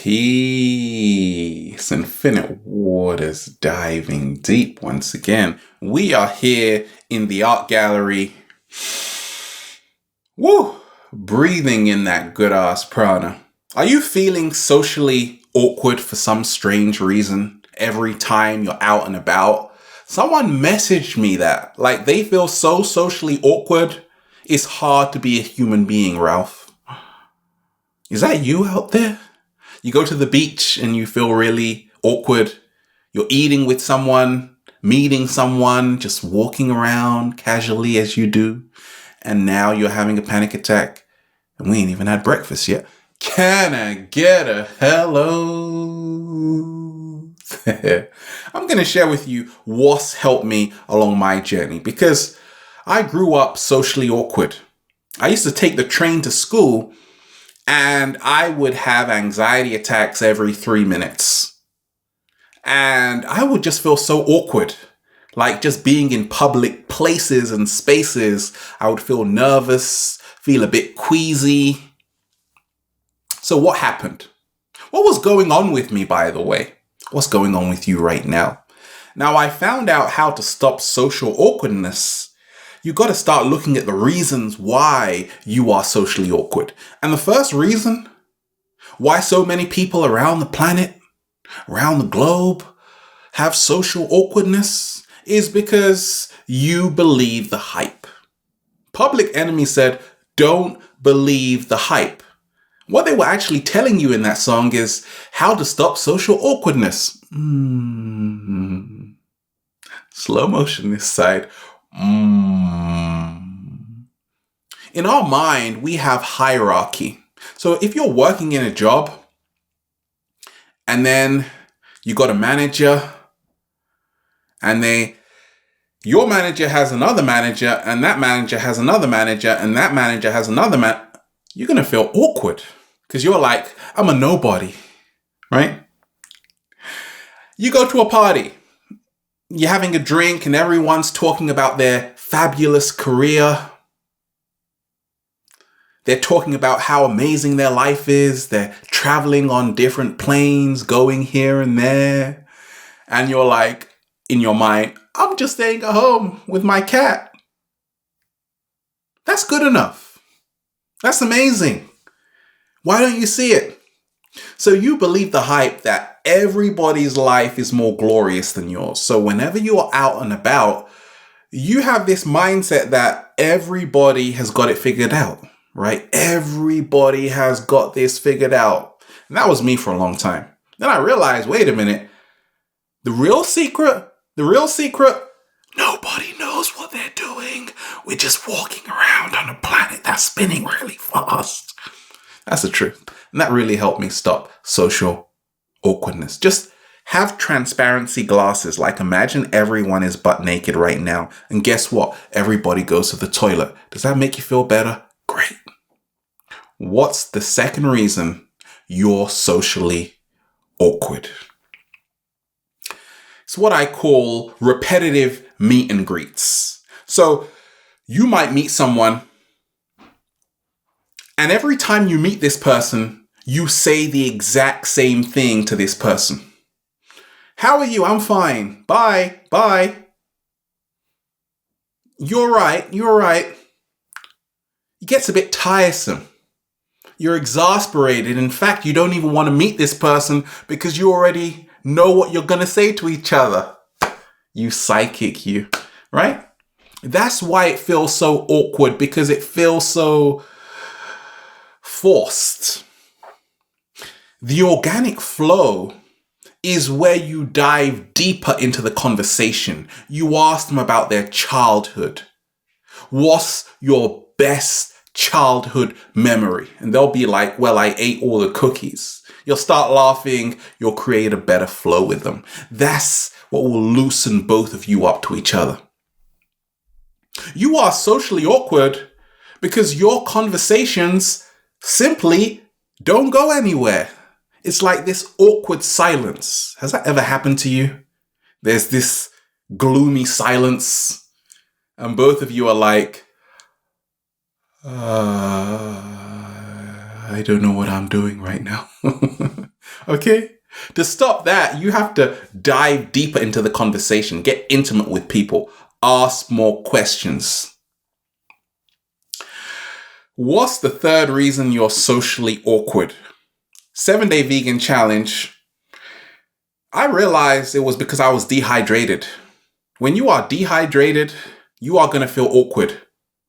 Peace, infinite waters diving deep once again. We are here in the art gallery. Woo! Breathing in that good ass prana. Are you feeling socially awkward for some strange reason every time you're out and about? Someone messaged me that. Like, they feel so socially awkward. It's hard to be a human being, Ralph. Is that you out there? You go to the beach and you feel really awkward. You're eating with someone, meeting someone, just walking around casually as you do. And now you're having a panic attack. And we ain't even had breakfast yet. Can I get a hello? I'm going to share with you what's helped me along my journey. Because I grew up socially awkward. I used to take the train to school and I would have anxiety attacks every 3 minutes. And I would just feel so awkward. Like just being in public places and spaces, I would feel nervous, feel a bit queasy. So what happened? What was going on with me, by the way? What's going on with you right now? Now, I found out how to stop social awkwardness. You got to start looking at the reasons why you are socially awkward. And the first reason why so many people around the planet, around the globe, have social awkwardness is because you believe the hype. Public Enemy said, don't believe the hype. What they were actually telling you in that song is how to stop social awkwardness. Slow motion this side. In our mind, we have hierarchy. So if you're working in a job and then you got a manager and your manager has another manager and that manager has another manager and that manager has another you're going to feel awkward because you're like, I'm a nobody, right? You go to a party. You're having a drink and everyone's talking about their fabulous career. They're talking about how amazing their life is. They're traveling on different planes, going here and there. And you're like, in your mind, I'm just staying at home with my cat. That's good enough. That's amazing. Why don't you see it? So you believe the hype that everybody's life is more glorious than yours. So whenever you are out and about, you have this mindset that everybody has got it figured out, right? Everybody has got this figured out. And that was me for a long time. Then I realized, wait a minute, the real secret, nobody knows what they're doing. We're just walking around on a planet that's spinning really fast. That's the truth. And that really helped me stop social awkwardness. Just have transparency glasses. Like imagine everyone is butt naked right now. And guess what? Everybody goes to the toilet. Does that make you feel better? Great. What's the second reason you're socially awkward? It's what I call repetitive meet and greets. So you might meet someone and every time you meet this person, you say the exact same thing to this person. How are you? I'm fine. Bye. Bye. You're right. It gets a bit tiresome. You're exasperated. In fact, you don't even want to meet this person because you already know what you're going to say to each other. You psychic, you, right? That's why it feels so awkward, because it feels so forced. The organic flow is where you dive deeper into the conversation. You ask them about their childhood. What's your best childhood memory? And they'll be like, well, I ate all the cookies. You'll start laughing. You'll create a better flow with them. That's what will loosen both of you up to each other. You are socially awkward because your conversations simply don't go anywhere. It's like this awkward silence. Has that ever happened to you? There's this gloomy silence and both of you are like, I don't know what I'm doing right now. Okay? To stop that, you have to dive deeper into the conversation, get intimate with people, ask more questions. What's the third reason you're socially awkward? 7-day vegan challenge. I realized it was because I was dehydrated. When you are dehydrated, you are going to feel awkward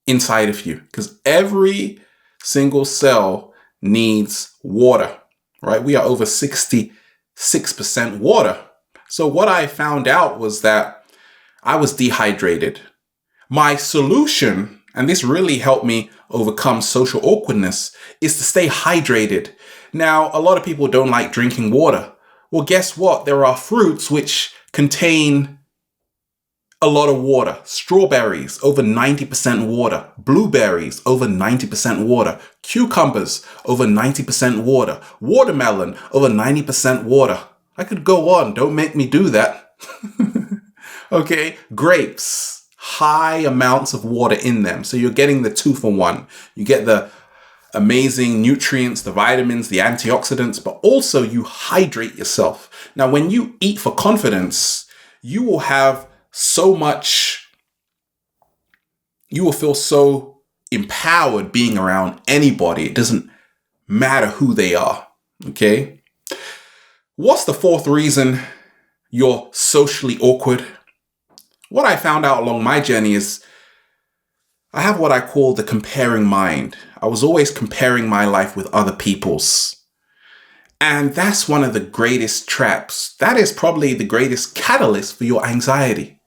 inside of you because every single cell needs water, right? We are over 66% water. So what I found out was that I was dehydrated. My solution, and this really helped me overcome social awkwardness, is to stay hydrated. Now, a lot of people don't like drinking water. Well, guess what? There are fruits which contain a lot of water. Strawberries, over 90% water. Blueberries, over 90% water. Cucumbers, over 90% water. Watermelon, over 90% water. I could go on. Don't make me do that. Okay. Grapes, high amounts of water in them. So you're getting the 2-for-1. You get the amazing nutrients, the vitamins, the antioxidants, but also you hydrate yourself. Now, when you eat for confidence, you will have so much, you will feel so empowered being around anybody. It doesn't matter who they are. Okay. What's the fourth reason you're socially awkward? What I found out along my journey is I have what I call the comparing mind. I was always comparing my life with other people's. And that's one of the greatest traps. That is probably the greatest catalyst for your anxiety.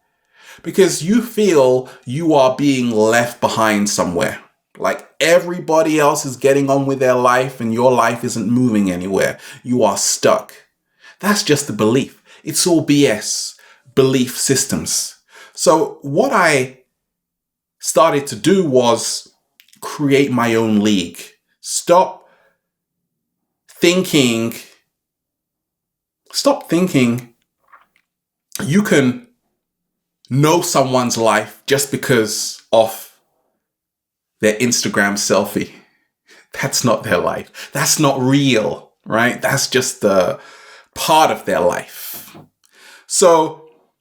Because you feel you are being left behind somewhere. Like everybody else is getting on with their life and your life isn't moving anywhere. You are stuck. That's just the belief. It's all BS. Belief systems. So what I started to do was create my own league. Stop thinking you can know someone's life just because of their Instagram selfie. That's not their life. That's not real, right? That's just the part of their life. So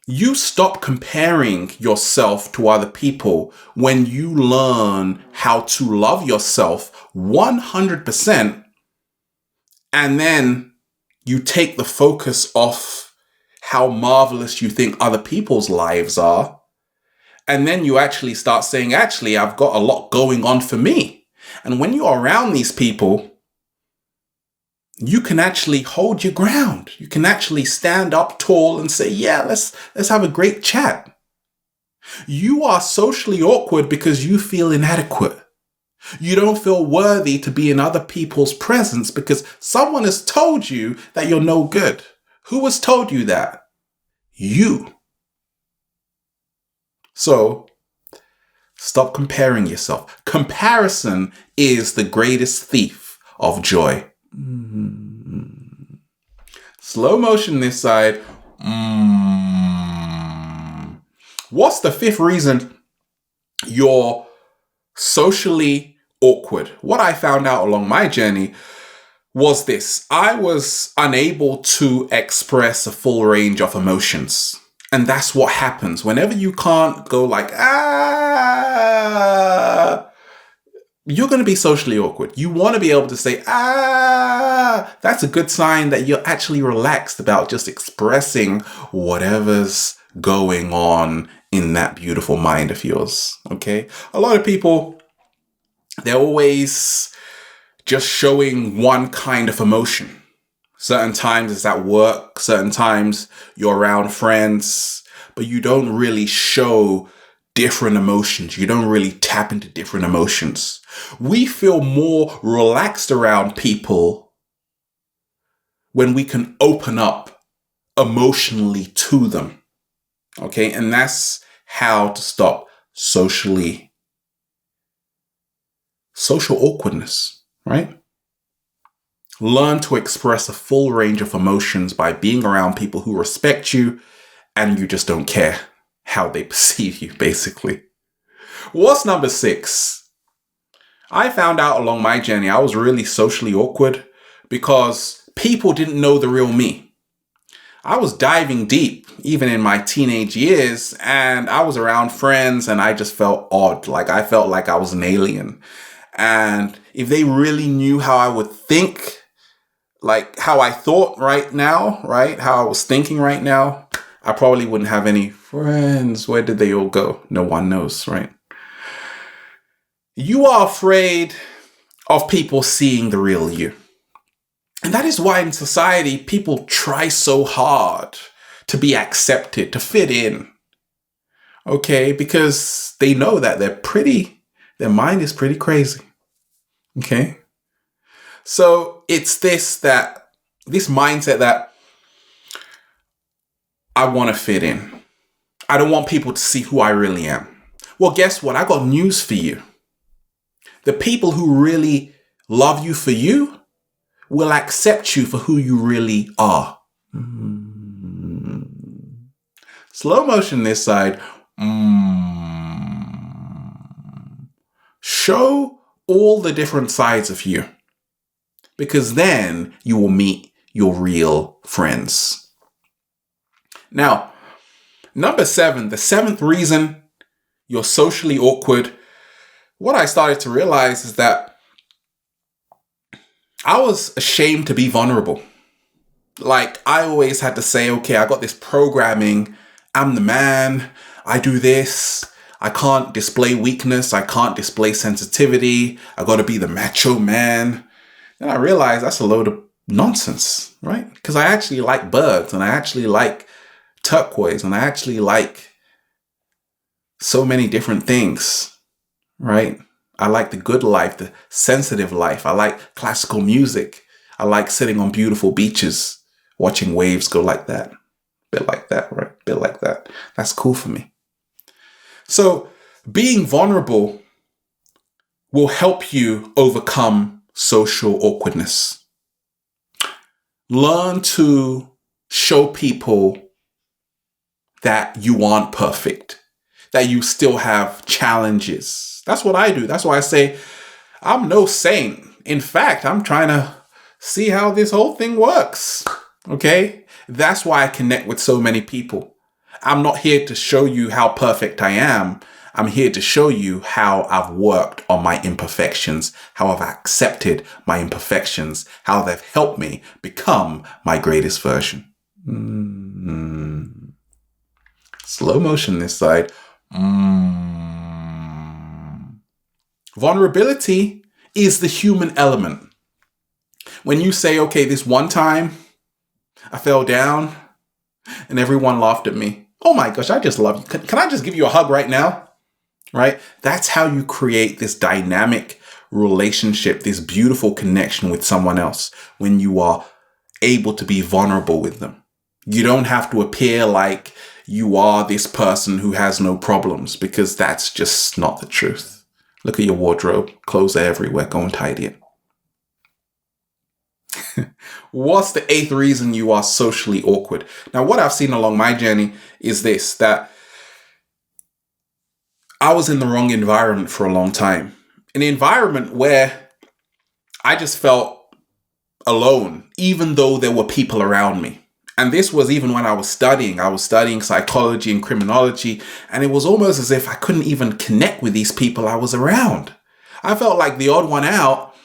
you stop comparing yourself to other people when you learn how to love yourself 100%, and then you take the focus off how marvelous you think other people's lives are, and then you actually start saying, actually, I've got a lot going on for me. And when you're around these people, you can actually hold your ground. You can actually stand up tall and say, yeah, let's have a great chat. You are socially awkward because you feel inadequate. You don't feel worthy to be in other people's presence because someone has told you that you're no good. Who has told you that? You. So stop comparing yourself. Comparison is the greatest thief of joy. Slow motion this side. What's the fifth reason you're socially awkward? What I found out along my journey was this. I was unable to express a full range of emotions. And that's what happens. Whenever you can't go like, you're going to be socially awkward. You want to be able to say, that's a good sign that you're actually relaxed about just expressing whatever's going on in that beautiful mind of yours. Okay. A lot of people, they're always just showing one kind of emotion. Certain times it's at work, certain times you're around friends, but you don't really show different emotions. You don't really tap into different emotions. We feel more relaxed around people when we can open up emotionally to them. Okay, and that's how to stop social awkwardness, right? Learn to express a full range of emotions by being around people who respect you and you just don't care how they perceive you, basically. What's number 6? I found out along my journey I was really socially awkward because people didn't know the real me. I was diving deep, even in my teenage years, and I was around friends and I just felt odd. Like I felt like I was an alien. And if they really knew how I would think, like how I thought right now, right? How I was thinking right now, I probably wouldn't have any friends. Where did they all go? No one knows, right? You are afraid of people seeing the real you. And that is why in society, people try so hard to be accepted, to fit in. Okay? Because they know that their mind is pretty crazy. Okay? So it's this mindset that I want to fit in. I don't want people to see who I really am. Well, guess what? I got news for you. The people who really love you for you will accept you for who you really are. Slow motion this side. Show all the different sides of you, because then you will meet your real friends. Now, number 7, the 7th reason you're socially awkward. What I started to realize is that I was ashamed to be vulnerable. Like I always had to say, okay, I got this programming. I'm the man. I do this. I can't display weakness. I can't display sensitivity. I got to be the macho man. Then I realized that's a load of nonsense, right? Because I actually like birds and I actually like turquoise and I actually like so many different things, right? I like the good life, the sensitive life. I like classical music. I like sitting on beautiful beaches, watching waves go like that. Bit like that, right? Bit like that. That's cool for me. So being vulnerable will help you overcome social awkwardness. Learn to show people that you aren't perfect, that you still have challenges. That's what I do. That's why I say I'm no saint. In fact, I'm trying to see how this whole thing works. Okay? That's why I connect with so many people. I'm not here to show you how perfect I am. I'm here to show you how I've worked on my imperfections, how I've accepted my imperfections, how they've helped me become my greatest version. Slow motion this side. Vulnerability is the human element. When you say, okay, this one time I fell down and everyone laughed at me. Oh my gosh, I just love you. Can I just give you a hug right now? Right? That's how you create this dynamic relationship, this beautiful connection with someone else when you are able to be vulnerable with them. You don't have to appear like you are this person who has no problems, because that's just not the truth. Look at your wardrobe. Clothes are everywhere. Go and tidy it. What's the 8th reason you are socially awkward? Now, what I've seen along my journey is this, that I was in the wrong environment for a long time. An environment where I just felt alone, even though there were people around me. And this was even when I was studying. I was studying psychology and criminology, and it was almost as if I couldn't even connect with these people I was around. I felt like the odd one out,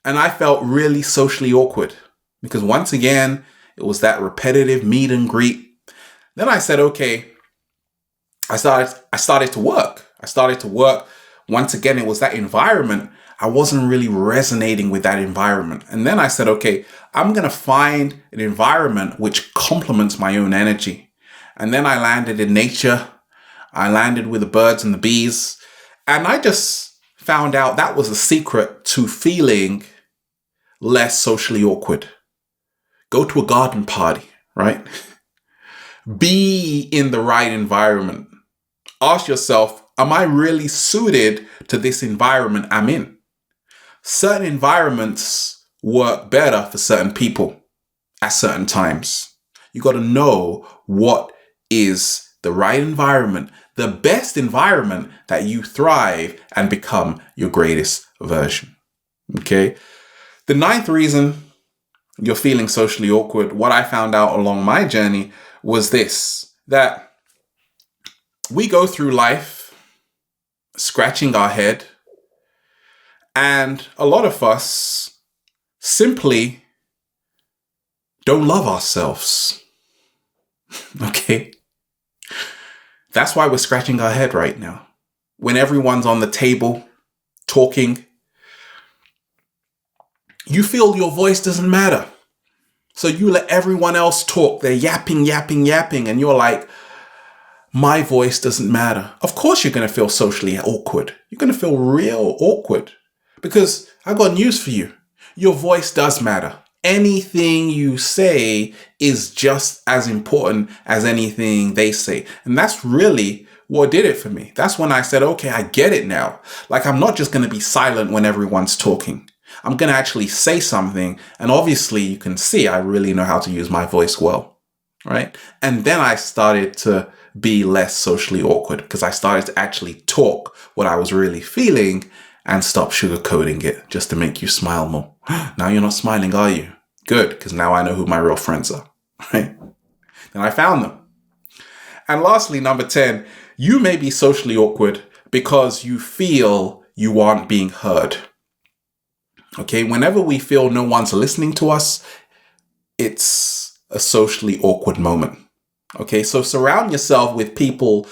and I felt really socially awkward because once again, it was that repetitive meet and greet. Then I said, okay, I started to work. Once again, it was that environment. I wasn't really resonating with that environment. And then I said, okay, I'm going to find an environment which complements my own energy. And then I landed in nature. I landed with the birds and the bees. And I just found out that was the secret to feeling less socially awkward. Go to a garden party, right? Be in the right environment. Ask yourself, am I really suited to this environment I'm in? Certain environments work better for certain people at certain times. You got to know what is the right environment, the best environment that you thrive and become your greatest version. Okay. The 9th reason you're feeling socially awkward, what I found out along my journey was this, that we go through life scratching our head, and a lot of us simply don't love ourselves. Okay? That's why we're scratching our head right now. When everyone's on the table talking, you feel your voice doesn't matter. So you let everyone else talk. They're yapping, and you're like, my voice doesn't matter. Of course you're going to feel socially awkward. You're going to feel real awkward. Because I got news for you. Your voice does matter. Anything you say is just as important as anything they say. And that's really what did it for me. That's when I said, okay, I get it now. Like, I'm not just going to be silent when everyone's talking. I'm going to actually say something. And obviously you can see I really know how to use my voice well, right? And then I started to be less socially awkward because I started to actually talk what I was really feeling and stop sugarcoating it just to make you smile more. Now you're not smiling, are you? Good, because now I know who my real friends are, right? And I found them. And lastly, number 10, you may be socially awkward because you feel you aren't being heard. Okay, whenever we feel no one's listening to us, it's a socially awkward moment. Okay, so surround yourself with people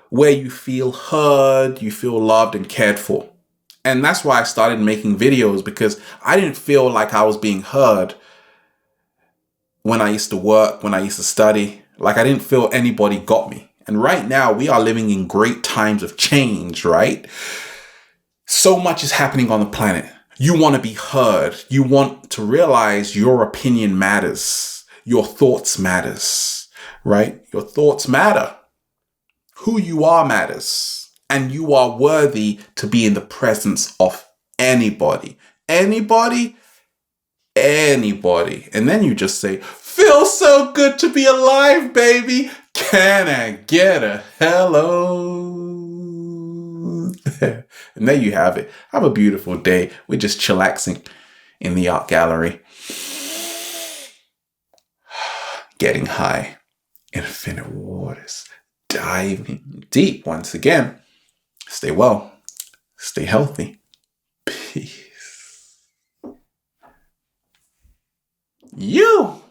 where you feel heard, you feel loved and cared for. And that's why I started making videos, because I didn't feel like I was being heard when I used to work, when I used to study. Like, I didn't feel anybody got me. And right now we are living in great times of change, right? So much is happening on the planet. You want to be heard. You want to realize your opinion matters. Your thoughts matters, right? Your thoughts matter. Who you are matters. And you are worthy to be in the presence of anybody. Anybody? Anybody. And then you just say, feels so good to be alive, baby. Can I get a hello? And there you have it. Have a beautiful day. We're just chillaxing in the art gallery. Getting high. Infinite waters. Diving deep once again. Stay well. Stay healthy. Peace. You.